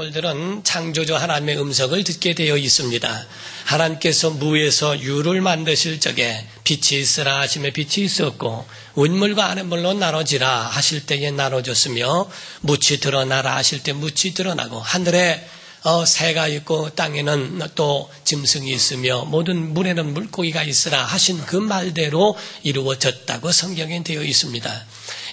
만물들은 창조주 하나님의 음성을 듣게 되어 있습니다. 하나님께서 무에서 유를 만드실 적에 빛이 있으라 하시며 빛이 있었고 운물과 아랫물로 나눠지라 하실 때에 나눠졌으며 묻이 드러나라 하실 때 묻이 드러나고 하늘에 새가 있고 땅에는 또 짐승이 있으며 모든 물에는 물고기가 있으라 하신 그 말대로 이루어졌다고 성경에 되어 있습니다.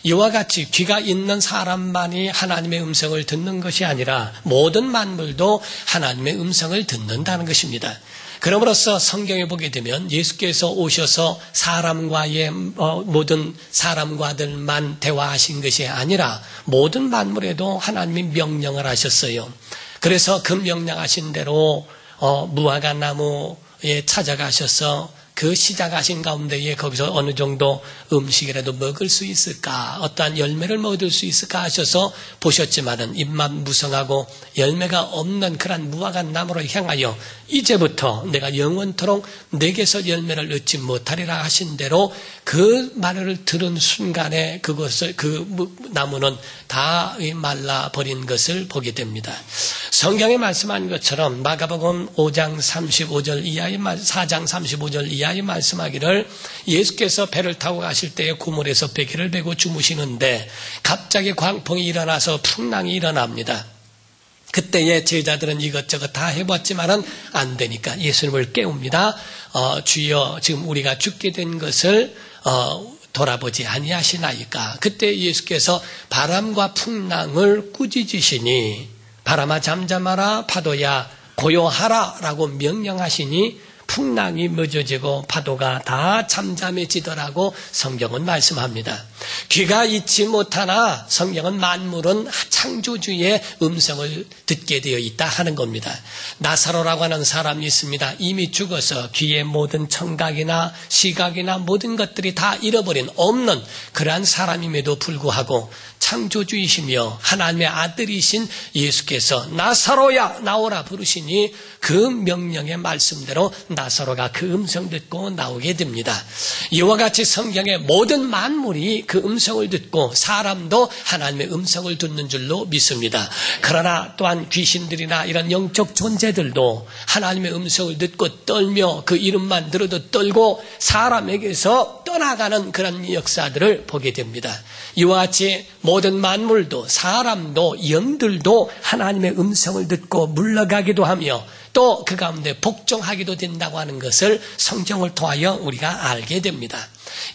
이와 같이 귀가 있는 사람만이 하나님의 음성을 듣는 것이 아니라 모든 만물도 하나님의 음성을 듣는다는 것입니다. 그러므로서 성경에 보게 되면 예수께서 오셔서 사람과의 모든 사람과들만 대화하신 것이 아니라 모든 만물에도 하나님이 명령을 하셨어요. 그래서 그 명령하신 대로 무화과 나무에 찾아가셔서 그 시작하신 가운데에 거기서 어느 정도 음식이라도 먹을 수 있을까, 어떠한 열매를 얻을 수 있을까 하셔서 보셨지만은 입만 무성하고 열매가 없는 그런 무화과 나무를 향하여 이제부터 내가 영원토록 내게서 열매를 얻지 못하리라 하신 대로 그 말을 들은 순간에 그것을 그 나무는 다 말라버린 것을 보게 됩니다. 성경에 말씀한 것처럼 마가복음 5장 35절 이하의 4장 35절 이하의 말씀하기를 예수께서 배를 타고 가실 때에 구물에서 베개를 베고 주무시는데 갑자기 광풍이 일어나서 풍랑이 일어납니다. 그때에 제자들은 이것저것 다 해봤지만은 안 되니까 예수님을 깨웁니다. 주여 지금 우리가 죽게 된 것을 돌아보지 아니하시나이까. 그때 예수께서 바람과 풍랑을 꾸짖으시니 바람아 잠잠하라 파도야 고요하라 라고 명령하시니 풍랑이 멎어지고 파도가 다 잠잠해지더라고 성경은 말씀합니다. 귀가 있지 못하나 성경은 만물은 창조주의 음성을 듣게 되어 있다 하는 겁니다. 나사로라고 하는 사람이 있습니다. 이미 죽어서 귀의 모든 청각이나 시각이나 모든 것들이 다 잃어버린 없는 그러한 사람임에도 불구하고 창조주이시며 하나님의 아들이신 예수께서 나사로야 나오라 부르시니 그 명령의 말씀대로 나사로가 그 음성 듣고 나오게 됩니다. 이와 같이 성경의 모든 만물이 그 음성을 듣고 사람도 하나님의 음성을 듣는 줄로 믿습니다. 그러나 또한 귀신들이나 이런 영적 존재들도 하나님의 음성을 듣고 떨며 그 이름만 들어도 떨고 사람에게서 떠나가는 그런 역사들을 보게 됩니다. 이와 같이 모든 만물도 사람도 영들도 하나님의 음성을 듣고 물러가기도 하며 또 그 가운데 복종하기도 된다고 하는 것을 성경을 통하여 우리가 알게 됩니다.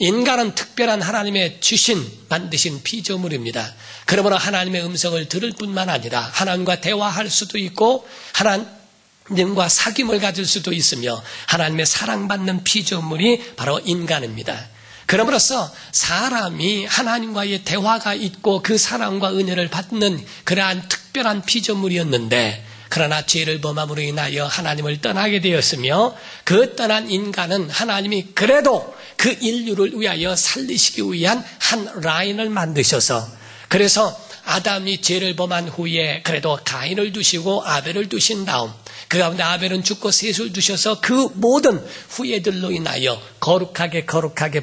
인간은 특별한 하나님의 주신 만드신 피조물입니다. 그러므로 하나님의 음성을 들을 뿐만 아니라 하나님과 대화할 수도 있고 하나님과 사귐을 가질 수도 있으며 하나님의 사랑받는 피조물이 바로 인간입니다. 그러므로서 사람이 하나님과의 대화가 있고 그 사랑과 은혜를 받는 그러한 특별한 피조물이었는데 그러나 죄를 범함으로 인하여 하나님을 떠나게 되었으며 그 떠난 인간은 하나님이 그래도 그 인류를 위하여 살리시기 위한 한 라인을 만드셔서 그래서 아담이 죄를 범한 후에 그래도 가인을 두시고 아벨을 두신 다음 그 가운데 아벨은 죽고 셋을 두셔서 그 모든 후예들로 인하여 거룩하게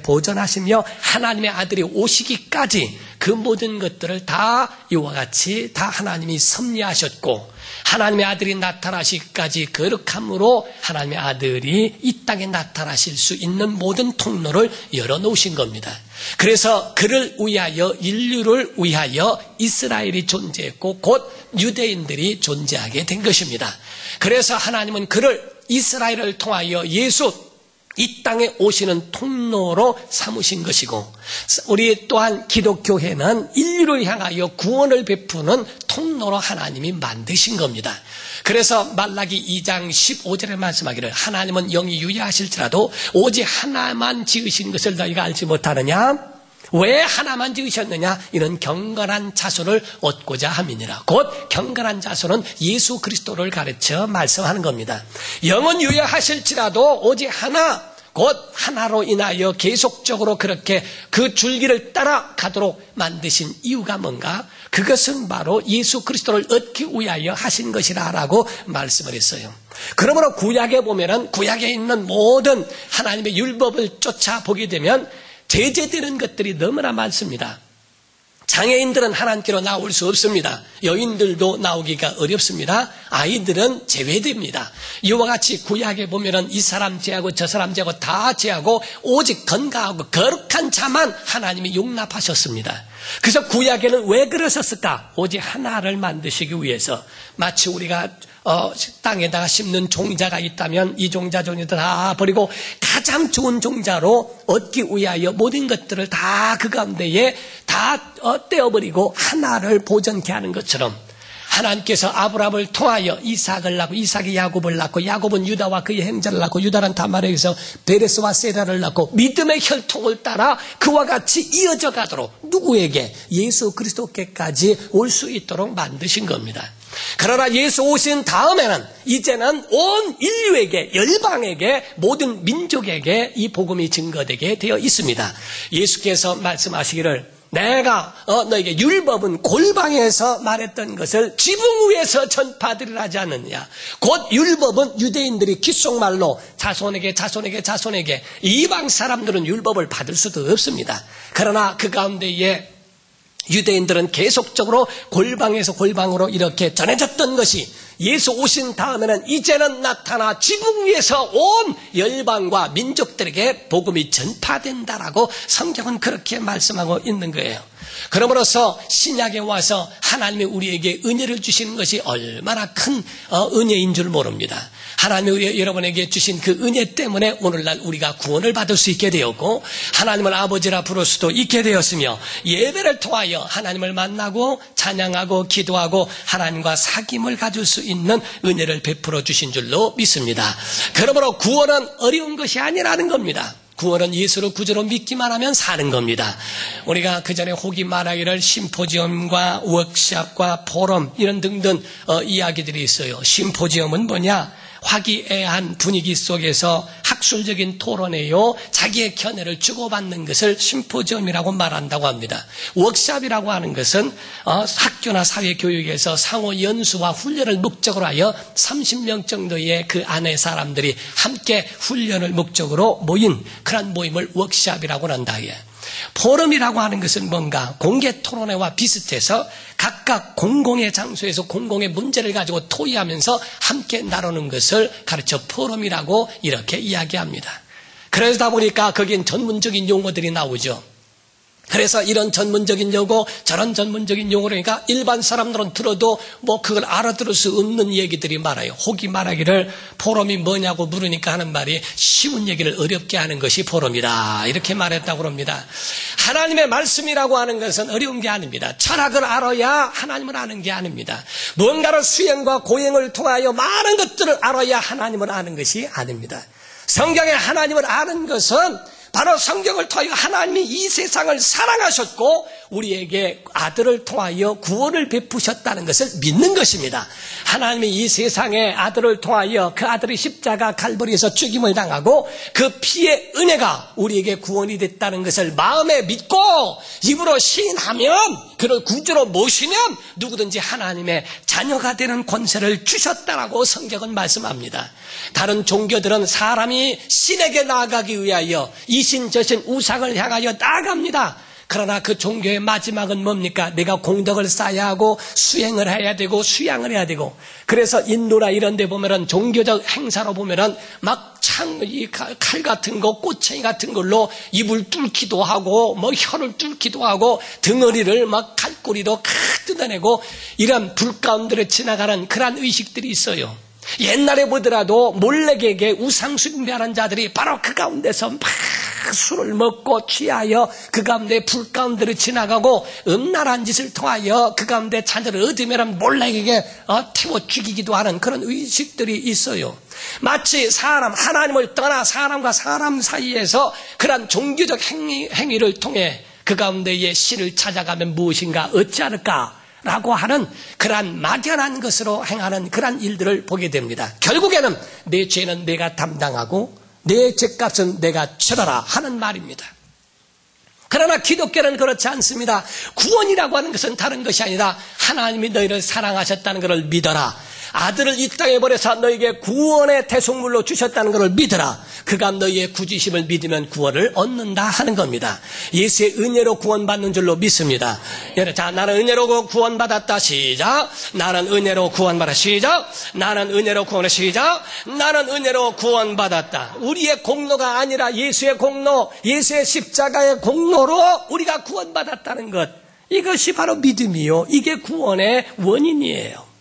보존하시며 하나님의 아들이 오시기까지 그 모든 것들을 다 이와 같이 다 하나님이 섭리하셨고 하나님의 아들이 나타나시기까지 거룩함으로 하나님의 아들이 이 땅에 나타나실 수 있는 모든 통로를 열어놓으신 겁니다. 그래서 그를 위하여 인류를 위하여 이스라엘이 존재했고 곧 유대인들이 존재하게 된 것입니다. 그래서 하나님은 그를 이스라엘을 통하여 예수 이 땅에 오시는 통로로 삼으신 것이고 우리 또한 기독교회는 인류를 향하여 구원을 베푸는 통로로 하나님이 만드신 겁니다. 그래서 말라기 2장 15절에 말씀하기를 하나님은 영이 유예하실지라도 오직 하나만 지으신 것을 너희가 알지 못하느냐? 왜 하나만 지으셨느냐? 이런 경건한 자손을 얻고자 함이니라. 곧 경건한 자손은 예수 그리스도를 가르쳐 말씀하는 겁니다. 영은 유예하실지라도 오직 하나, 곧 하나로 인하여 계속적으로 그렇게 그 줄기를 따라가도록 만드신 이유가 뭔가? 그것은 바로 예수 그리스도를 얻기 위하여 하신 것이라고 말씀을 했어요. 그러므로 구약에 보면은 구약에 있는 모든 하나님의 율법을 쫓아보게 되면 제재되는 것들이 너무나 많습니다. 장애인들은 하나님께로 나올 수 없습니다. 여인들도 나오기가 어렵습니다. 아이들은 제외됩니다. 이와 같이 구약에 보면은 이 사람 제하고 저 사람 제하고 다 제하고 오직 건강하고 거룩한 자만 하나님이 용납하셨습니다. 그래서 구약에는 왜 그러셨을까? 오직 하나를 만드시기 위해서. 마치 우리가 땅에다가 심는 종자가 있다면 이 종자들 다 버리고 가장 좋은 종자로 얻기 위하여 모든 것들을 다 그 가운데에 다 떼어버리고 하나를 보존케 하는 것처럼 하나님께서 아브라함을 통하여 이삭을 낳고 이삭이 야곱을 낳고 야곱은 유다와 그의 형제를 낳고 유다는 다말에게서 베레스와 세라를 낳고 믿음의 혈통을 따라 그와 같이 이어져 가도록 누구에게? 예수 그리스도께까지 올 수 있도록 만드신 겁니다. 그러나 예수 오신 다음에는 이제는 온 인류에게, 열방에게, 모든 민족에게 이 복음이 증거되게 되어 있습니다. 예수께서 말씀하시기를 내가 너에게 율법은 골방에서 말했던 것을 지붕 위에서 전파드리라지 않느냐. 곧 율법은 유대인들이 귓속말로 자손에게 이방 사람들은 율법을 받을 수도 없습니다. 그러나 그 가운데에 유대인들은 계속적으로 골방에서 골방으로 이렇게 전해졌던 것이 예수 오신 다음에는 이제는 나타나 지붕 위에서 온 열방과 민족들에게 복음이 전파된다라고 성경은 그렇게 말씀하고 있는 거예요. 그러므로서 신약에 와서 하나님이 우리에게 은혜를 주시는 것이 얼마나 큰 은혜인 줄 모릅니다. 하나님이 여러분에게 주신 그 은혜 때문에 오늘날 우리가 구원을 받을 수 있게 되었고 하나님을 아버지라 부를 수도 있게 되었으며 예배를 통하여 하나님을 만나고 찬양하고 기도하고 하나님과 사귐을 가질 수 있는 은혜를 베풀어 주신 줄로 믿습니다. 그러므로 구원은 어려운 것이 아니라는 겁니다. 구원은 예수를 구주로 믿기만 하면 사는 겁니다. 우리가 그전에 혹이 말하기를 심포지엄과 워크숍과 포럼 이런 등등 이야기들이 있어요. 심포지엄은 뭐냐? 화기애애한 분위기 속에서 학술적인 토론회요, 자기의 견해를 주고받는 것을 심포지엄이라고 말한다고 합니다. 워크숍이라고 하는 것은 학교나 사회교육에서 상호 연수와 훈련을 목적으로 하여 30명 정도의 그 안에 사람들이 함께 훈련을 목적으로 모인 그런 모임을 워크숍이라고 한다. 포럼이라고 하는 것은 뭔가 공개 토론회와 비슷해서 각각 공공의 장소에서 공공의 문제를 가지고 토의하면서 함께 나누는 것을 가르쳐 포럼이라고 이렇게 이야기합니다. 그러다 보니까 거기엔 전문적인 용어들이 나오죠. 그래서 이런 전문적인 용어, 저런 전문적인 용어라니까 일반 사람들은 들어도 뭐 그걸 알아들을 수 없는 얘기들이 많아요. 혹이 말하기를 포럼이 뭐냐고 물으니까 하는 말이 쉬운 얘기를 어렵게 하는 것이 포럼이다. 이렇게 말했다고 합니다. 하나님의 말씀이라고 하는 것은 어려운 게 아닙니다. 철학을 알아야 하나님을 아는 게 아닙니다. 뭔가를 수행과 고행을 통하여 많은 것들을 알아야 하나님을 아는 것이 아닙니다. 성경의 하나님을 아는 것은 바로 성경을 통하여 하나님이 이 세상을 사랑하셨고 우리에게 아들을 통하여 구원을 베푸셨다는 것을 믿는 것입니다. 하나님이 이 세상에 아들을 통하여 그 아들의 십자가 갈보리에서 죽임을 당하고 그 피의 은혜가 우리에게 구원이 됐다는 것을 마음에 믿고 입으로 시인하면 그를 구주로 모시면 누구든지 하나님의 자녀가 되는 권세를 주셨다라고 성경은 말씀합니다. 다른 종교들은 사람이 신에게 나아가기 위하여 이신 저신 우상을 향하여 나아갑니다. 그러나 그 종교의 마지막은 뭡니까? 내가 공덕을 쌓아야 하고 수행을 해야 되고 수양을 해야 되고 그래서 인도나 이런 데 보면은 종교적 행사로 보면은 막 칼 같은 거, 꼬챙이 같은 걸로 입을 뚫기도 하고 뭐 혀를 뚫기도 하고 덩어리를 막 칼꼬리도 뜯어내고 이런 불 가운데로 지나가는 그런 의식들이 있어요. 옛날에 보더라도 몰래에게 우상숭배하는 자들이 바로 그 가운데서 막 술을 먹고 취하여 그 가운데 불 가운데로 지나가고 음란한 짓을 통하여 그 가운데 자녀를 얻으면 몰래에게 태워 죽이기도 하는 그런 의식들이 있어요. 마치 하나님을 떠나 사람과 사람 사이에서 그런 종교적 행위를 통해 그 가운데에 신을 찾아가면 무엇인가 얻지 않을까 라고 하는 그러한 막연한 것으로 행하는 그러한 일들을 보게 됩니다. 결국에는 내 죄는 내가 담당하고 내 죄값은 내가 치러라 하는 말입니다. 그러나 기독교는 그렇지 않습니다. 구원이라고 하는 것은 다른 것이 아니라 하나님이 너희를 사랑하셨다는 것을 믿어라. 아들을 이 땅에 보내사 너에게 구원의 대속물로 주셨다는 것을 믿으라. 그가 너희의 구주심을 믿으면 구원을 얻는다 하는 겁니다. 예수의 은혜로 구원받는 줄로 믿습니다. 자, 나는 은혜로 구원받았다. 시작. 나는 은혜로 구원받았다. 시작. 나는 은혜로 구원받았다. 시작. 나는 은혜로 구원받았다. 우리의 공로가 아니라 예수의 공로, 예수의 십자가의 공로로 우리가 구원받았다는 것. 이것이 바로 믿음이요. 이게 구원의 원인이에요.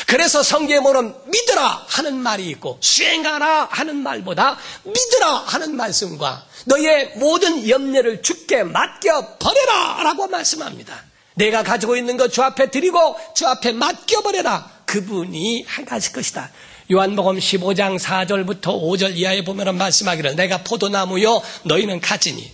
그래서 성경에 보면 믿으라 하는 말이 있고 수행하라 하는 말보다 믿으라 하는 말씀과 너의 모든 염려를 주께 맡겨버려라 라고 말씀합니다. 내가 가지고 있는 것 주 앞에 드리고 주 앞에 맡겨버려라. 그분이 행하실 것이다. 요한복음 15장 4절부터 5절 이하에 보면 말씀하기를 내가 포도나무요 너희는 가지니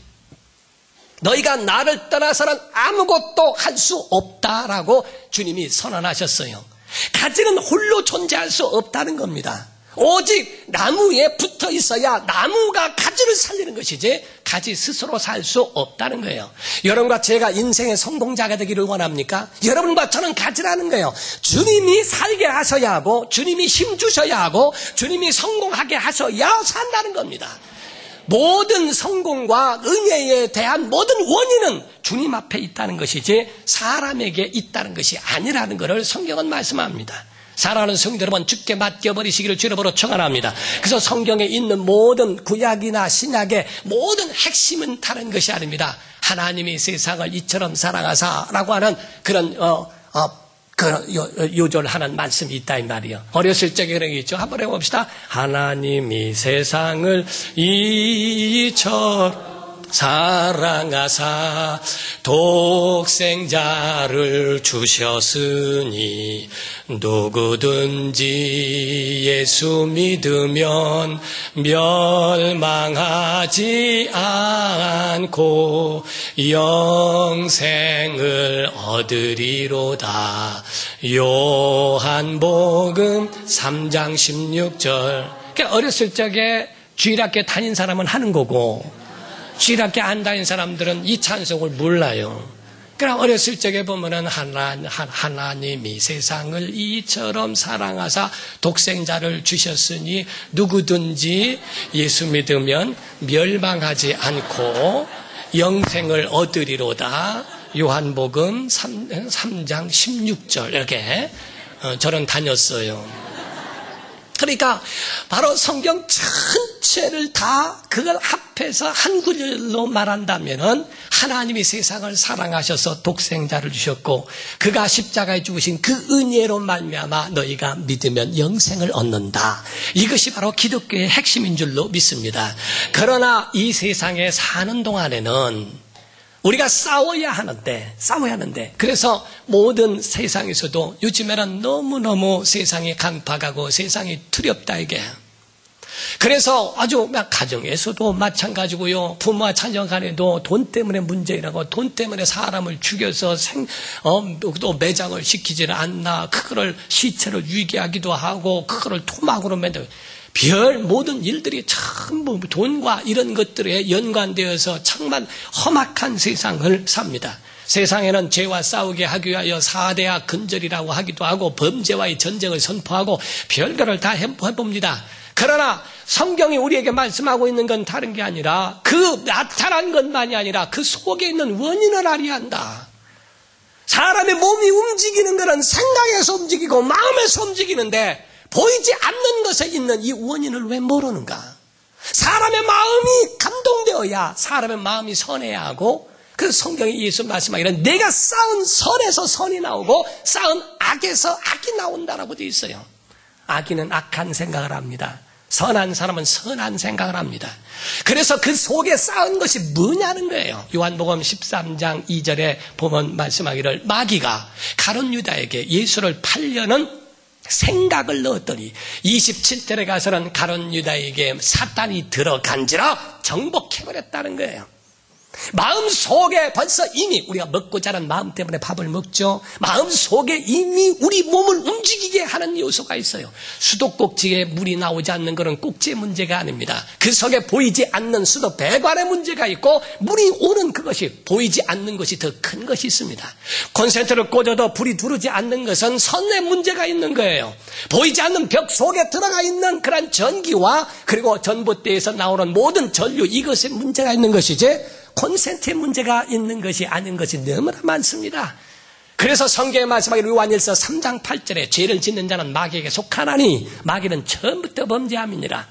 너희가 나를 떠나서는 아무것도 할 수 없다라고 주님이 선언하셨어요. 가지는 홀로 존재할 수 없다는 겁니다. 오직 나무에 붙어 있어야 나무가 가지를 살리는 것이지 가지 스스로 살 수 없다는 거예요. 여러분과 제가 인생의 성공자가 되기를 원합니까? 여러분과 저는 가지라는 거예요. 주님이 살게 하셔야 하고 주님이 힘 주셔야 하고 주님이 성공하게 하셔야 산다는 겁니다. 모든 성공과 은혜에 대한 모든 원인은 주님 앞에 있다는 것이지 사람에게 있다는 것이 아니라는 것을 성경은 말씀합니다. 사랑하는 성도 여러분, 주께 맡겨버리시기를 주의 이름으로 청하합니다. 그래서 성경에 있는 모든 구약이나 신약의 모든 핵심은 다른 것이 아닙니다. 하나님이 세상을 이처럼 사랑하사라고 하는 그런 요절하는 말씀이 있다 이 말이요. 어렸을 적에 그런 게 있죠. 한번 해봅시다. 하나님이 세상을 이처럼 사랑하사 독생자를 주셨으니 누구든지 예수 믿으면 멸망하지 않고 영생을 얻으리로다. 요한복음 3장 16절. 그러니까 어렸을 적에 주일학교 다닌 사람은 하는 거고 주일학교 안 다닌 사람들은 이 찬송을 몰라요. 그러나 어렸을 적에 보면은 하나님이 세상을 이처럼 사랑하사 독생자를 주셨으니 누구든지 예수 믿으면 멸망하지 않고 영생을 얻으리로다. 요한복음 3장 16절 이렇게 저는 다녔어요. 그러니까 바로 성경 전체를 다 그걸 합해서 한 구절로 말한다면은 하나님이 세상을 사랑하셔서 독생자를 주셨고 그가 십자가에 죽으신 그 은혜로 말미암아 너희가 믿으면 영생을 얻는다. 이것이 바로 기독교의 핵심인 줄로 믿습니다. 그러나 이 세상에 사는 동안에는 우리가 싸워야 하는데 그래서 모든 세상에서도 요즘에는 너무너무 세상이 강팍하고 세상이 두렵다 이게. 그래서 아주 가정에서도 마찬가지고요. 부모와 자녀 간에도 돈 때문에 문제라고 돈 때문에 사람을 죽여서 또 매장을 시키지를 않나. 그거를 시체를 유기하기도 하고 그거를 토막으로 만들고 별 모든 일들이 전부 돈과 이런 것들에 연관되어서 정말 험악한 세상을 삽니다. 세상에는 죄와 싸우게 하기 위하여 4대학 근절이라고 하기도 하고 범죄와의 전쟁을 선포하고 별거를 다 해봅니다. 그러나 성경이 우리에게 말씀하고 있는 건 다른 게 아니라 그 나타난 것만이 아니라 그 속에 있는 원인을 알아야 한다. 사람의 몸이 움직이는 것은 생각에서 움직이고 마음에서 움직이는데 보이지 않는 것에 있는 이 원인을 왜 모르는가? 사람의 마음이 감동되어야 사람의 마음이 선해야 하고 그래서 성경에 예수 말씀하기를 내가 쌓은 선에서 선이 나오고 쌓은 악에서 악이 나온다라고 되어 있어요. 악인은 악한 생각을 합니다. 선한 사람은 선한 생각을 합니다. 그래서 그 속에 쌓은 것이 뭐냐는 거예요. 요한복음 13장 2절에 보면 말씀하기를 마귀가 가룟 유다에게 예수를 팔려는 생각을 넣었더니 27절에 가서는 가룟 유다에게 사탄이 들어간지라 정복해버렸다는 거예요. 마음속에 벌써 이미 우리가 먹고 자란 마음 때문에 밥을 먹죠. 마음속에 이미 우리 몸을 움직이게 하는 큰 요소가 있어요. 수도꼭지에 물이 나오지 않는 것은 꼭지의 문제가 아닙니다. 그 속에 보이지 않는 수도 배관의 문제가 있고 물이 오는 그것이 보이지 않는 것이 더 큰 것이 있습니다. 콘센트를 꽂아도 불이 들어오지 않는 것은 선의 문제가 있는 거예요. 보이지 않는 벽 속에 들어가 있는 그런 전기와 그리고 전봇대에서 나오는 모든 전류, 이것에 문제가 있는 것이지 콘센트에 문제가 있는 것이 아닌 것이 너무나 많습니다. 그래서 성경에 말씀하기를 요한일서 3장 8절에 죄를 짓는 자는 마귀에게 속하나니 마귀는 처음부터 범죄함이니라.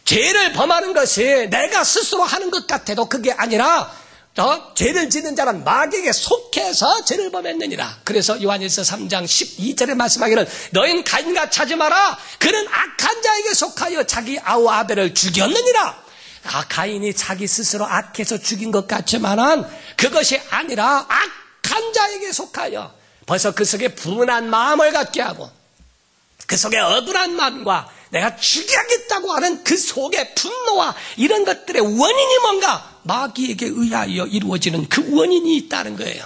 죄를 범하는 것이 내가 스스로 하는 것 같아도 그게 아니라 죄를 짓는 자는 마귀에게 속해서 죄를 범했느니라. 그래서 요한일서 3장 12절에 말씀하기를 너희는 가인과 차지 마라. 그는 악한 자에게 속하여 자기 아우 아벨을 죽였느니라. 가인이 자기 스스로 악해서 죽인 것 같지만은 그것이 아니라 악한 자에게 속하여 벌써 그 속에 분한 마음을 갖게 하고 그 속에 억울한 마음과 내가 죽여야겠다고 하는 그 속에 분노와 이런 것들의 원인이 뭔가 마귀에게 의하여 이루어지는 그 원인이 있다는 거예요.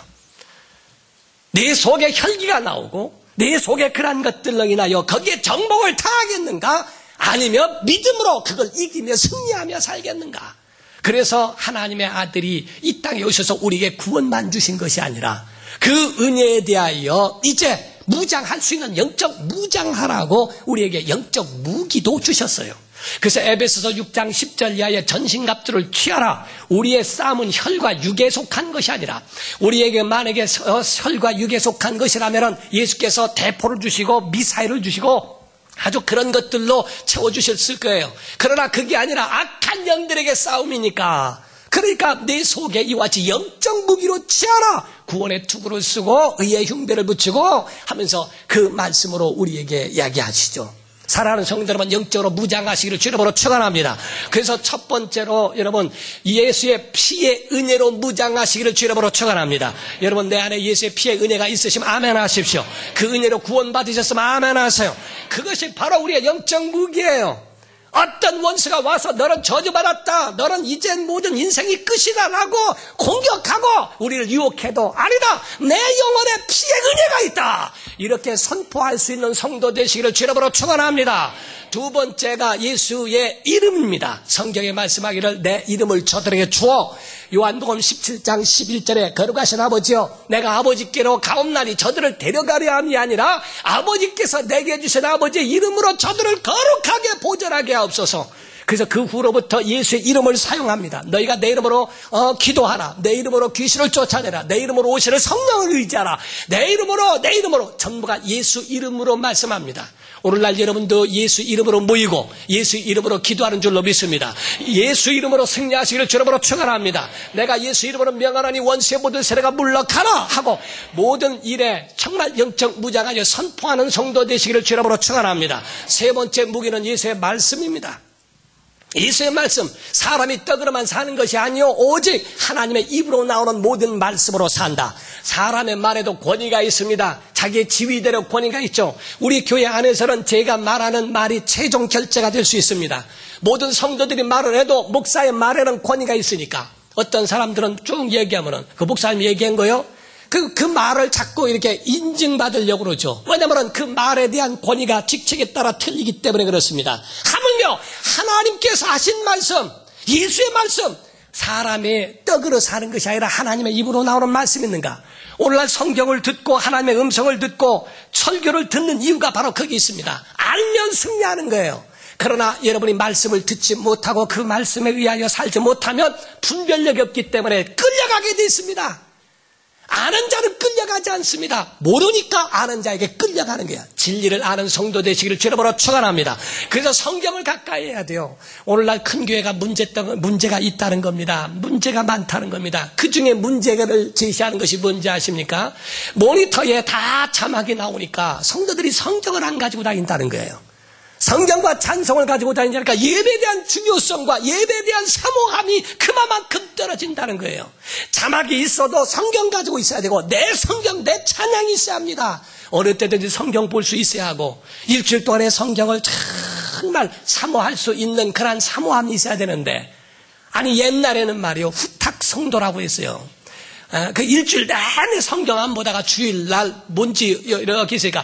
내 속에 혈기가 나오고 내 속에 그러한 것들로 인하여 거기에 정복을 타하겠는가 아니면 믿음으로 그걸 이기며 승리하며 살겠는가. 그래서 하나님의 아들이 이 땅에 오셔서 우리에게 구원만 주신 것이 아니라 그 은혜에 대하여 이제 무장할 수 있는 영적 무장하라고 우리에게 영적 무기도 주셨어요. 그래서 에베소서 6장 10절 이하에 전신갑주를 취하라. 우리의 싸움은 혈과 육에 속한 것이 아니라 우리에게 만약에 혈과 육에 속한 것이라면 예수께서 대포를 주시고 미사일을 주시고 아주 그런 것들로 채워주셨을 거예요. 그러나 그게 아니라 악한 영들에게 싸움이니까 그러니까 내 속에 이와 같이 영적 무기로 취하라. 구원의 투구를 쓰고 의의 흉배를 붙이고 하면서 그 말씀으로 우리에게 이야기하시죠. 사랑하는 성도 여러분, 영적으로 무장하시기를 주의 이름으로 축원합니다. 그래서 첫 번째로 여러분 예수의 피의 은혜로 무장하시기를 주의 이름으로 축원합니다. 여러분 내 안에 예수의 피의 은혜가 있으시면 아멘 하십시오. 그 은혜로 구원받으셨으면 아멘 하세요. 그것이 바로 우리의 영적 무기예요. 어떤 원수가 와서 너는 저주받았다, 너는 이젠 모든 인생이 끝이다 라고 공격하고 우리를 유혹해도 아니다, 내 영혼에 피의 은혜가 있다, 이렇게 선포할 수 있는 성도 되시기를 주의 이름으로 축원합니다. 두 번째가 예수의 이름입니다. 성경에 말씀하기를 내 이름을 저들에게 주어. 요한복음 17장 11절에 거룩하신 아버지여 내가 아버지께로 가옵나니 저들을 데려가려 함이 아니라 아버지께서 내게 주신 아버지의 이름으로 저들을 거룩하게 보존하게 하옵소서. 그래서 그 후로부터 예수의 이름을 사용합니다. 너희가 내 이름으로 기도하라, 내 이름으로 귀신을 쫓아내라, 내 이름으로 오시는 성령을 의지하라, 내 이름으로 전부가 예수 이름으로 말씀합니다. 오늘날 여러분도 예수 이름으로 모이고 예수 이름으로 기도하는 줄로 믿습니다. 예수 이름으로 승리하시기를 주님으로 축원합니다. 내가 예수 이름으로 명하노니 원수의 모든 세력아 물러가라 하고 모든 일에 정말 영적 무장하여 선포하는 성도 되시기를 주님으로 축원합니다. 세 번째 무기는 예수의 말씀입니다. 예수의 말씀, 사람이 떡으로만 사는 것이 아니요 오직 하나님의 입으로 나오는 모든 말씀으로 산다. 사람의 말에도 권위가 있습니다. 자기의 지위대로 권위가 있죠. 우리 교회 안에서는 제가 말하는 말이 최종 결제가 될 수 있습니다. 모든 성도들이 말을 해도 목사의 말에는 권위가 있으니까 어떤 사람들은 쭉 얘기하면은 그 목사님 얘기한 거요? 그 말을 자꾸 이렇게 인증받으려고 그러죠. 왜냐하면 그 말에 대한 권위가 직책에 따라 틀리기 때문에 그렇습니다. 하물며 하나님께서 하신 말씀, 예수의 말씀, 사람의 떡으로 사는 것이 아니라 하나님의 입으로 나오는 말씀이 있는가? 오늘날 성경을 듣고 하나님의 음성을 듣고 설교를 듣는 이유가 바로 거기 있습니다. 알면 승리하는 거예요. 그러나 여러분이 말씀을 듣지 못하고 그 말씀에 의하여 살지 못하면 분별력이 없기 때문에 끌려가게 돼 있습니다. 아는 자는 끌려가지 않습니다. 모르니까 아는 자에게 끌려가는 거야. 진리를 아는 성도 되시기를 주님으로 축원합니다. 그래서 성경을 가까이 해야 돼요. 오늘날 큰 교회가 문제가 있다는 겁니다. 문제가 많다는 겁니다. 그 중에 문제를 제시하는 것이 뭔지 아십니까? 모니터에 다 자막이 나오니까 성도들이 성경을 안 가지고 다닌다는 거예요. 성경과 찬송을 가지고 다니니까 예배에 대한 중요성과 예배에 대한 사모함이 그만큼 떨어진다는 거예요. 자막이 있어도 성경 가지고 있어야 되고 내 성경, 내 찬양이 있어야 합니다. 어느 때든지 성경 볼 수 있어야 하고 일주일 동안에 성경을 정말 사모할 수 있는 그런 사모함이 있어야 되는데 아니 옛날에는 말이요 후탁 성도라고 했어요. 그 일주일 내내 성경 안 보다가 주일날 뭔지 이렇게 있으니까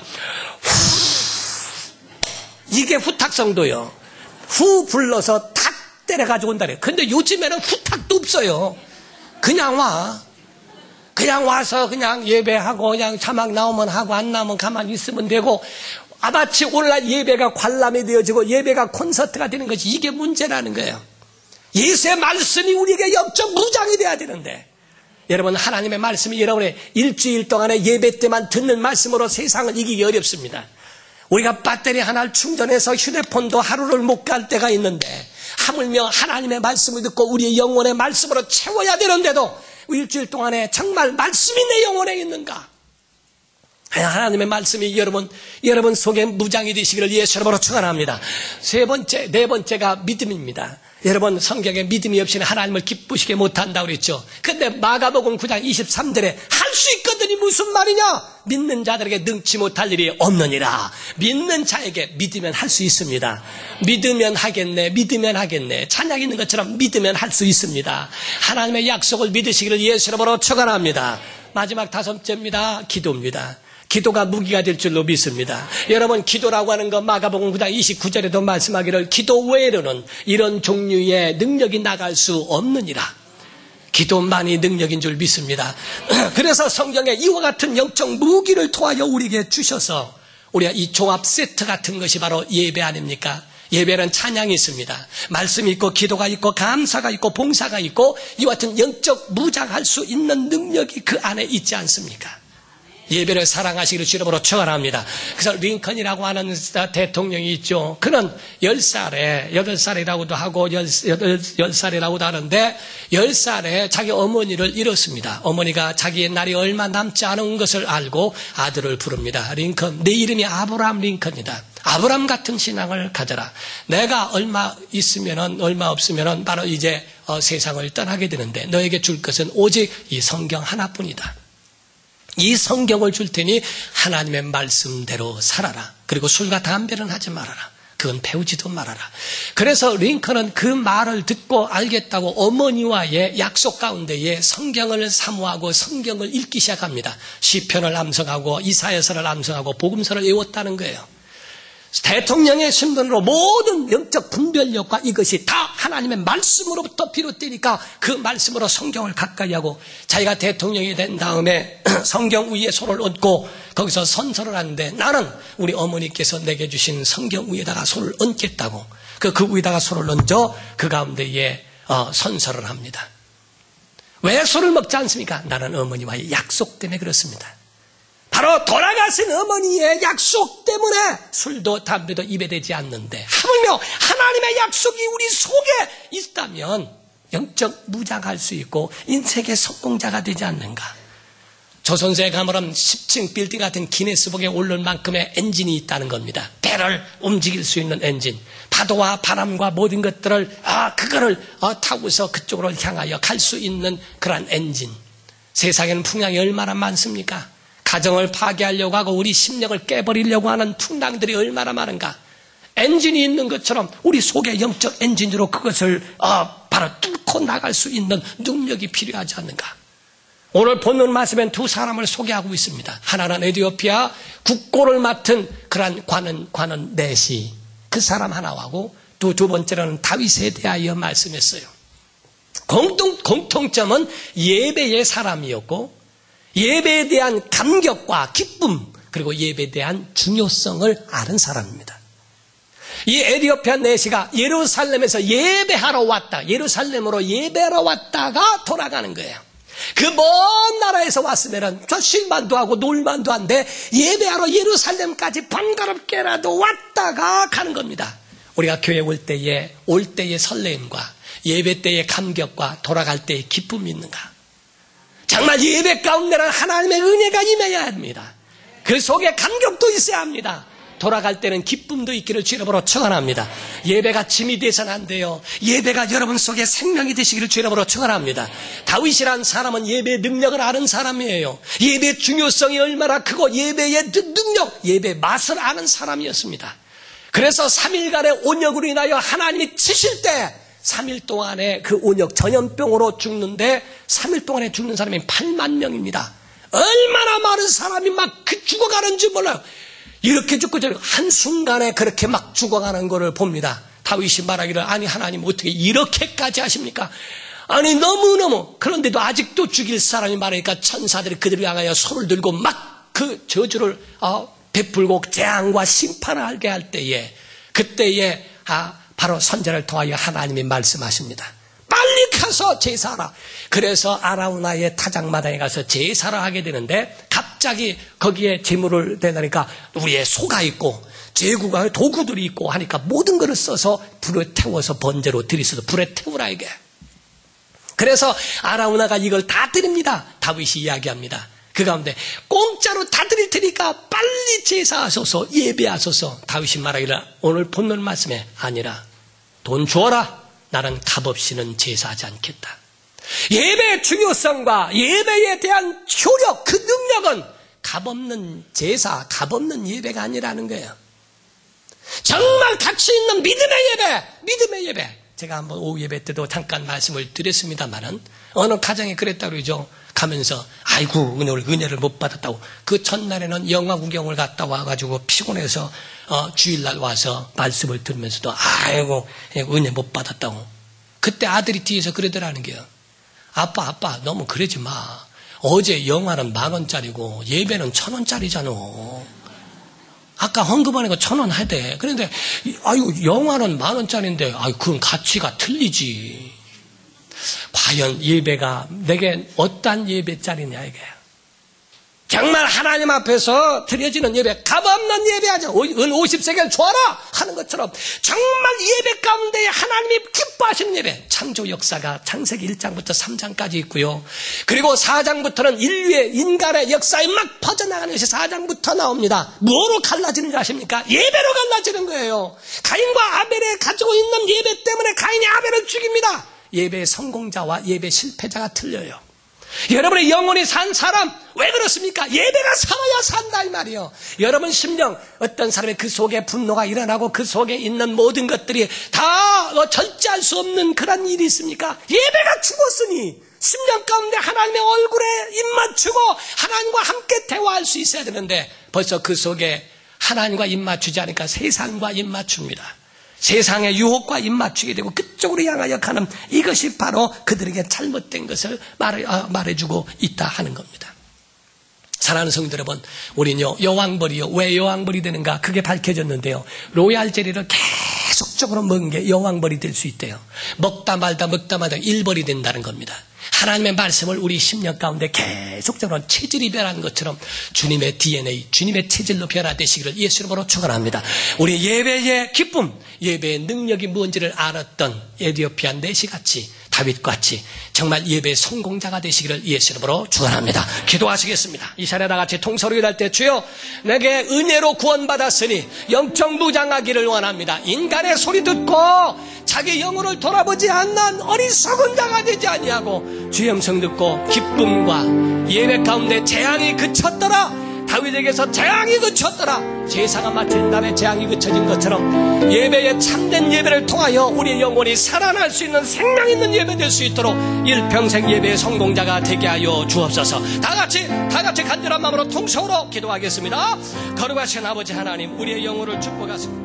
이게 후탁성도요. 후 불러서 탁 때려가지고 온다래요. 근데 요즘에는 후탁도 없어요. 그냥 와. 그냥 와서 그냥 예배하고 그냥 자막 나오면 하고 안 나오면 가만히 있으면 되고, 마치 오늘날 예배가 관람이 되어지고 예배가 콘서트가 되는 것이 이게 문제라는 거예요. 예수의 말씀이 우리에게 영적 무장이 돼야 되는데, 여러분, 하나님의 말씀이 여러분의 일주일 동안에 예배 때만 듣는 말씀으로 세상을 이기기 어렵습니다. 우리가 배터리 하나를 충전해서 휴대폰도 하루를 못 갈 때가 있는데, 하물며 하나님의 말씀을 듣고 우리의 영혼의 말씀으로 채워야 되는데도 일주일 동안에 정말 말씀이 내 영혼에 있는가? 하나님의 말씀이 여러분 속에 무장이 되시기를 예수 이름으로 축원합니다. 네 번째가 믿음입니다. 여러분, 성경에 믿음이 없이는 하나님을 기쁘시게 못한다고 그랬죠. 근데 마가복음 9장 23절에 할 수 있거든이 무슨 말이냐? 믿는 자들에게 능치 못할 일이 없느니라. 믿는 자에게 믿으면 할 수 있습니다. 믿으면 하겠네. 찬양 있는 것처럼 믿으면 할 수 있습니다. 하나님의 약속을 믿으시기를 예수 이름으로 축원합니다. 마지막 5번째입니다. 기도입니다. 기도가 무기가 될 줄로 믿습니다. 여러분, 기도라고 하는 것 마가복음 9장 29절에도 말씀하기를 기도 외에는 이런 종류의 능력이 나갈 수 없느니라. 기도만이 능력인 줄 믿습니다. 그래서 성경에 이와 같은 영적 무기를 통하여 우리에게 주셔서 우리가 이 종합 세트 같은 것이 바로 예배 아닙니까? 예배는 찬양이 있습니다. 말씀이 있고 기도가 있고 감사가 있고 봉사가 있고 이와 같은 영적 무장할 수 있는 능력이 그 안에 있지 않습니까? 예배를 사랑하시기를 주님으로 축원합니다. 그래서 링컨이라고 하는 대통령이 있죠. 그는 8살이라고도 하고 10살이라고도 하는데 10살에 자기 어머니를 잃었습니다. 어머니가 자기의 날이 얼마 남지 않은 것을 알고 아들을 부릅니다. 링컨, 내 이름이 아브라함 링컨이다. 아브라함 같은 신앙을 가져라. 내가 얼마 없으면은 바로 이제 세상을 떠나게 되는데 너에게 줄 것은 오직 이 성경 하나뿐이다. 이 성경을 줄 테니 하나님의 말씀대로 살아라. 그리고 술과 담배는 하지 말아라. 그건 배우지도 말아라. 그래서 링컨은 그 말을 듣고 알겠다고 어머니와의 약속 가운데에 성경을 사모하고 성경을 읽기 시작합니다. 시편을 암송하고 이사야서를 암송하고 복음서를 외웠다는 거예요. 대통령의 신분으로 모든 영적 분별력과 이것이 다 하나님의 말씀으로부터 비롯되니까 그 말씀으로 성경을 가까이 하고 자기가 대통령이 된 다음에 성경 위에 손을 얹고 거기서 선서를 하는데 나는 우리 어머니께서 내게 주신 성경 위에다가 손을 얹겠다고 그 위에다가 손을 얹어 그 가운데에 선서를 합니다. 왜 술을 먹지 않습니까? 나는 어머니와의 약속 때문에 그렇습니다. 바로 돌아가신 어머니의 약속 때문에 술도 담배도 입에 대지 않는데 하물며 하나님의 약속이 우리 속에 있다면 영적 무장할 수 있고 인생의 성공자가 되지 않는가. 조선소에 가면 10층 빌딩 같은 기네스북에 오를 만큼의 엔진이 있다는 겁니다. 배를 움직일 수 있는 엔진. 파도와 바람과 모든 것들을 그거를 타고서 그쪽으로 향하여 갈 수 있는 그러한 엔진. 세상에는 풍랑이 얼마나 많습니까? 가정을 파괴하려고 하고 우리 심령을 깨버리려고 하는 풍랑들이 얼마나 많은가. 엔진이 있는 것처럼 우리 속에 영적 엔진으로 그것을 바로 뚫고 나갈 수 있는 능력이 필요하지 않는가. 오늘 본문 말씀엔 두 사람을 소개하고 있습니다. 하나는 에티오피아 국고를 맡은 그러한 관원 넷이 그 사람 하나하고 두 번째로는 다윗에 대하여 말씀했어요. 공통점은 예배의 사람이었고 예배에 대한 감격과 기쁨 그리고 예배에 대한 중요성을 아는 사람입니다. 이 에티오피아 내시가 예루살렘에서 예배하러 왔다. 예루살렘으로 예배하러 왔다가 돌아가는 거예요. 그 먼 나라에서 왔으면은 쉴만도 하고 놀만도 한데 예배하러 예루살렘까지 번거롭게라도 왔다가 가는 겁니다. 우리가 교회 올 때의 설렘과 예배 때의 감격과 돌아갈 때의 기쁨이 있는가? 정말 예배 가운데는 하나님의 은혜가 임해야 합니다. 그 속에 감격도 있어야 합니다. 돌아갈 때는 기쁨도 있기를 주 이름으로 축원합니다. 예배가 짐이 돼서는 안 돼요. 예배가 여러분 속에 생명이 되시기를 주 이름으로 축원합니다. 다윗이란 사람은 예배의 능력을 아는 사람이에요. 예배의 중요성이 얼마나 크고 예배의 능력, 예배의 맛을 아는 사람이었습니다. 그래서 3일간의 온역으로 인하여 하나님이 치실 때 3일 동안에 그 온역 전염병으로 죽는데 3일 동안에 죽는 사람이 8만 명입니다. 얼마나 많은 사람이 막 죽어가는지 몰라요. 이렇게 죽고 저렇게 한순간에 그렇게 막 죽어가는 것을 봅니다. 다윗이 말하기를 아니 하나님 어떻게 이렇게까지 하십니까? 아니 너무너무 그런데도 아직도 죽일 사람이 많으니까 천사들이 그들을 향하여 손을 들고 막 그 저주를 베풀고 재앙과 심판을 알게 할 때에 그때에 바로 선지자를 통하여 하나님이 말씀하십니다. 빨리 가서 제사하라. 그래서 아라우나의 타작마당에 가서 제사를 하게 되는데 갑자기 거기에 제물을 대다니까 우리의 소가 있고 제구가 도구들이 있고 하니까 모든 것을 써서 불에 태워서 번제로 드리소서. 불에 태우라 이게. 그래서 아라우나가 이걸 다 드립니다. 다윗이 이야기합니다. 그 가운데 공짜로 다 드릴 테니까 빨리 제사하소서 예배하소서. 다윗이 말하기를 오늘 본문 말씀에 아니라 돈 주어라. 나는 값없이는 제사하지 않겠다. 예배의 중요성과 예배에 대한 효력 그 능력은 값없는 제사 값없는 예배가 아니라는 거예요. 정말 가치 있는 믿음의 예배. 제가 한번 오후 예배 때도 잠깐 말씀을 드렸습니다만은 어느 가정에 그랬다고 그러죠. 가면서 아이고 오늘 은혜를 못 받았다고. 그 첫날에는 영화 구경을 갔다 와가지고 피곤해서 주일날 와서 말씀을 들으면서도 아이고 은혜 못 받았다고. 그때 아들이 뒤에서 그러더라는 게요. 아빠 너무 그러지 마. 어제 영화는 10,000원짜리고 예배는 1,000원짜리잖아. 아까 헌금하는 거 1,000원 하대. 그런데 아유 영화는 10,000원짜리인데 아유 그건 가치가 틀리지. 과연 예배가 내게 어떠한 예배짜리냐 이게. 정말 하나님 앞에서 드려지는 예배, 값없는 예배하자. 은 50세겔 줘라 하는 것처럼 정말 예배 가운데 하나님이 기뻐하시는 예배. 창조 역사가 창세기 1장부터 3장까지 있고요. 그리고 4장부터는 인류의 인간의 역사에 막 퍼져나가는 것이 4장부터 나옵니다. 뭐로 갈라지는 줄 아십니까? 예배로 갈라지는 거예요. 가인과 아벨이 가지고 있는 예배 때문에 가인이 아벨을 죽입니다. 예배의 성공자와 예배 실패자가 틀려요. 여러분의 영혼이 산 사람 왜 그렇습니까? 예배가 살아야 산다 이 말이에요. 여러분 심령 어떤 사람의 그 속에 분노가 일어나고 그 속에 있는 모든 것들이 다 절제할 수 없는 그런 일이 있습니까? 예배가 죽었으니 심령 가운데 하나님의 얼굴에 입 맞추고 하나님과 함께 대화할 수 있어야 되는데 벌써 그 속에 하나님과 입 맞추지 않으니까 세상과 입 맞춥니다. 세상의 유혹과 입맞추게 되고 그쪽으로 향하여 가는 이것이 바로 그들에게 잘못된 것을 말해주고 있다 하는 겁니다. 사랑하는 성도 여러분, 우리는요 여왕벌이요. 왜 여왕벌이 되는가? 그게 밝혀졌는데요. 로얄 젤리를 계속적으로 먹은 게 여왕벌이 될 수 있대요. 먹다 말다 일벌이 된다는 겁니다. 하나님의 말씀을 우리 심령 가운데 계속적으로 체질이 변하는 것처럼 주님의 DNA, 주님의 체질로 변화되시기를 예수 이름으로 축원합니다. 우리 예배의 기쁨, 예배의 능력이 뭔지를 알았던 에디오피아 내시같이 다윗같이 정말 예배의 성공자가 되시기를 예수 이름으로 축원합니다. 기도하시겠습니다. 이 시간에 다 같이 통성으로 기도할 때 주여 내게 은혜로 구원받았으니 영적 무장하기를 원합니다. 인간의 소리 듣고 자기 영혼을 돌아보지 않는 어리석은 자가 되지 아니하고 주의 음성 듣고 기쁨과 예배 가운데 재앙이 그쳤더라. 다윗에게서 재앙이 그쳤더라. 제사가 마친 다음에 재앙이 그쳐진 것처럼 예배에 참된 예배를 통하여 우리의 영혼이 살아날 수 있는 생명 있는 예배 될 수 있도록 일평생 예배의 성공자가 되게 하여 주옵소서. 다 같이 간절한 마음으로 통성으로 기도하겠습니다. 거룩하신 아버지 하나님, 우리의 영혼을 축복하십니다.